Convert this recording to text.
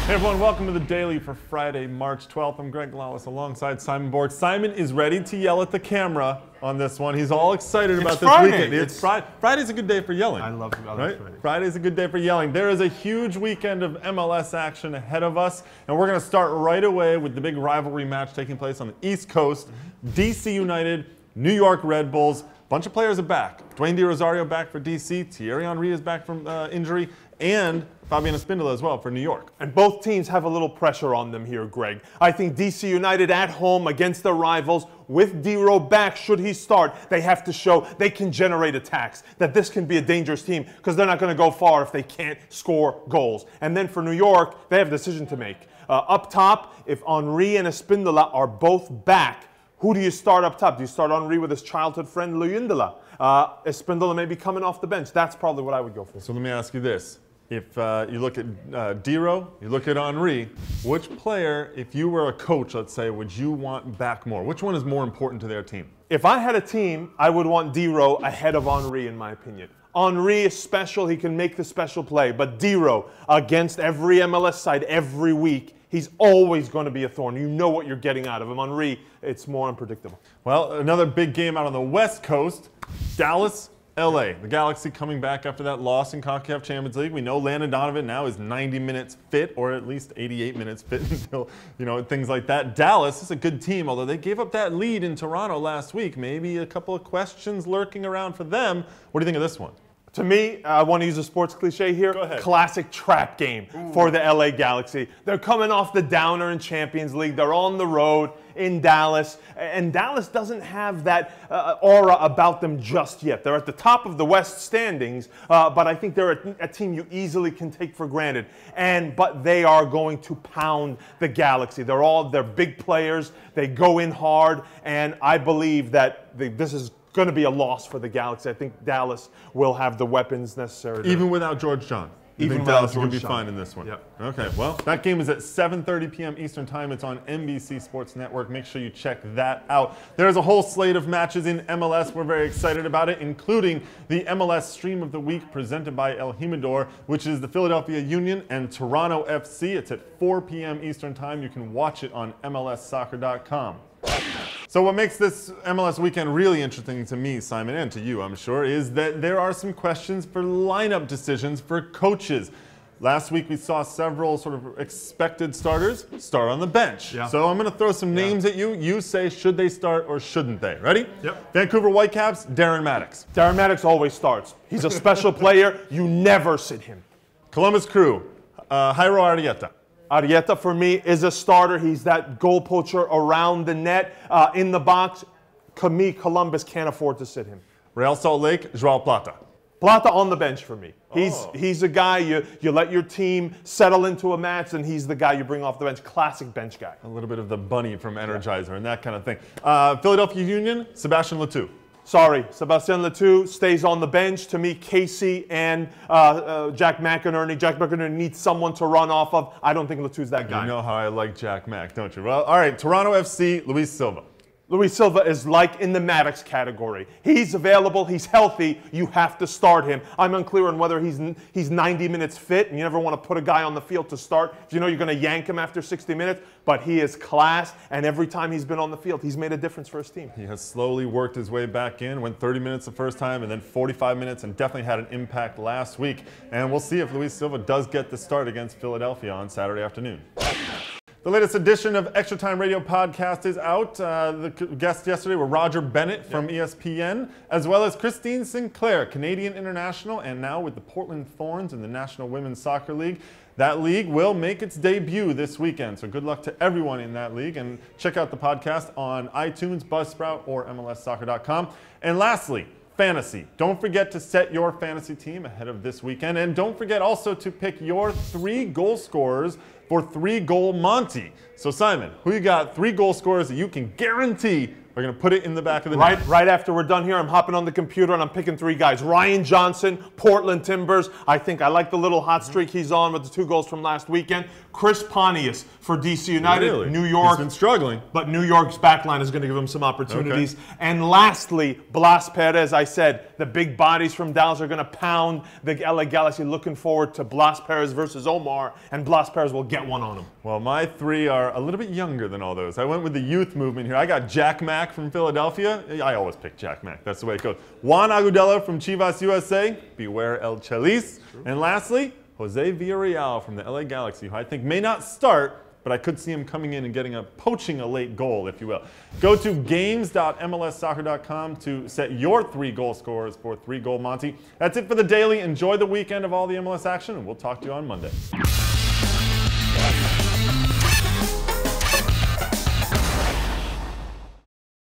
Hey everyone, welcome to the Daily for Friday, March 12th. I'm Greg Lalas alongside Simon Borg. Simon is ready to yell at the camera on this one. He's all excited about this weekend. It's Friday. Friday's a good day for yelling. I love right? Friday. Friday's a good day for yelling. There is a huge weekend of MLS action ahead of us, and we're going to start right away with the big rivalry match taking place on the East Coast. DC United, New York Red Bulls. A bunch of players are back. Dwayne De Rosario back for DC. Thierry Henry is back from injury. And Fabian Espindola as well for New York. And both teams have a little pressure on them here, Greg. I think DC United at home against their rivals with D-Ro back, should he start, they have to show they can generate attacks, that this can be a dangerous team because they're not going to go far if they can't score goals. And then for New York, they have a decision to make. Up top, if Henry and Espindola are both back, who do you start up top? Do you start Henry with his childhood friend, Luyindala? Espindola may be coming off the bench. That's probably what I would go for. So let me ask you this. If you look at D-Ro, you look at Henry, which player, if you were a coach, let's say, would you want back more? Which one is more important to their team? If I had a team, I would want D-Ro ahead of Henry, in my opinion. Henry is special. He can make the special play. But D-Ro, against every MLS side every week, he's always going to be a thorn. You know what you're getting out of him. Henry, it's more unpredictable. Well, another big game out on the West Coast, Dallas, LA. The Galaxy coming back after that loss in CONCACAF Champions League. We know Landon Donovan now is 90 minutes fit, or at least 88 minutes fit until, things like that. Dallas is a good team, although they gave up that lead in Toronto last week. Maybe a couple of questions lurking around for them. What do you think of this one? To me, I want to use a sports cliche here. Go ahead. Classic trap game for the LA Galaxy. They're coming off the downer in Champions League. They're on the road in Dallas. And Dallas doesn't have that aura about them just yet. They're at the top of the West standings, but I think they're a team you easily can take for granted. But they are going to pound the Galaxy. They're big players. They go in hard. And I believe that this is going to be a loss for the Galaxy. I think Dallas will have the weapons necessary. Even without George John? Even Dallas without is going to be George fine John. in this one? Yep. Okay, well, that game is at 7:30 p.m. Eastern Time. It's on NBC Sports Network. Make sure you check that out. There's a whole slate of matches in MLS. We're very excited about it, including the MLS Stream of the Week presented by El Jimador, which is the Philadelphia Union and Toronto FC. It's at 4 p.m. Eastern Time. You can watch it on MLSsoccer.com. So what makes this MLS weekend really interesting to me, Simon, and to you, I'm sure, is that there are some questions for lineup decisions for coaches. Last week we saw several sort of expected starters start on the bench. Yeah. So I'm going to throw some names at you. You say should they start or shouldn't they? Ready? Yep. Vancouver Whitecaps, Darren Maddox. Darren Maddox always starts. He's a special player. You never sit him. Columbus Crew, Jairo Arrieta. Arrieta, for me, is a starter. He's that goal poacher around the net, in the box. To me, Columbus can't afford to sit him. Real Salt Lake, Joao Plata. Plata on the bench for me. He's a guy you let your team settle into a match, and he's the guy you bring off the bench. Classic bench guy. A little bit of the bunny from Energizer and that kind of thing. Philadelphia Union, Sebastian Letou. Sorry, Sebastien Letou stays on the bench. To me, Casey and Jack McInerney. Jack McInerney needs someone to run off of. I don't think Letou's that guy. You know how I like Jack Mack, don't you? Well, all right, Toronto FC, Luis Silva. Luis Silva is like in the Maddox category. He's available. He's healthy. You have to start him. I'm unclear on whether he's 90 minutes fit, and you never want to put a guy on the field to start if you know you're going to yank him after 60 minutes. But he is class, and every time he's been on the field, he's made a difference for his team. He has slowly worked his way back in, went 30 minutes the first time, and then 45 minutes, and definitely had an impact last week. And we'll see if Luis Silva does get the start against Philadelphia on Saturday afternoon. The latest edition of Extra Time Radio Podcast is out. The guests yesterday were Roger Bennett from ESPN, as well as Christine Sinclair, Canadian international, and now with the Portland Thorns in the National Women's Soccer League. That league will make its debut this weekend, so good luck to everyone in that league. And check out the podcast on iTunes, Buzzsprout, or MLSsoccer.com. And lastly, fantasy. Don't forget to set your fantasy team ahead of this weekend. And don't forget also to pick your 3 goal scorers for 3 Goal Monte. So Simon, who you got 3 goal scorers that you can guarantee are going to put it in the back of the net? Right after we're done here, I'm hopping on the computer and I'm picking 3 guys. Ryan Johnson, Portland Timbers. I think I like the little hot streak he's on with the 2 goals from last weekend. Chris Pontius for DC United. Really? New York. He's been struggling. But New York's backline is going to give him some opportunities. Okay. And lastly, Blas Perez. I said the big bodies from Dallas are going to pound the LA Galaxy. Looking forward to Blas Perez versus Omar, and Blas Perez will get one on him. Well, my three are a little bit younger than all those. I went with the youth movement here. I got Jack Mack from Philadelphia. I always pick Jack Mack. That's the way it goes. Juan Agudelo from Chivas USA. Beware El Chelis. And lastly, Jose Villarreal from the LA Galaxy, who I think may not start, but I could see him coming in and poaching a late goal, if you will. Go to games.mlssoccer.com to set your 3 goal scorers for 3 Goal Monte. That's it for the daily. Enjoy the weekend of all the MLS action, and we'll talk to you on Monday.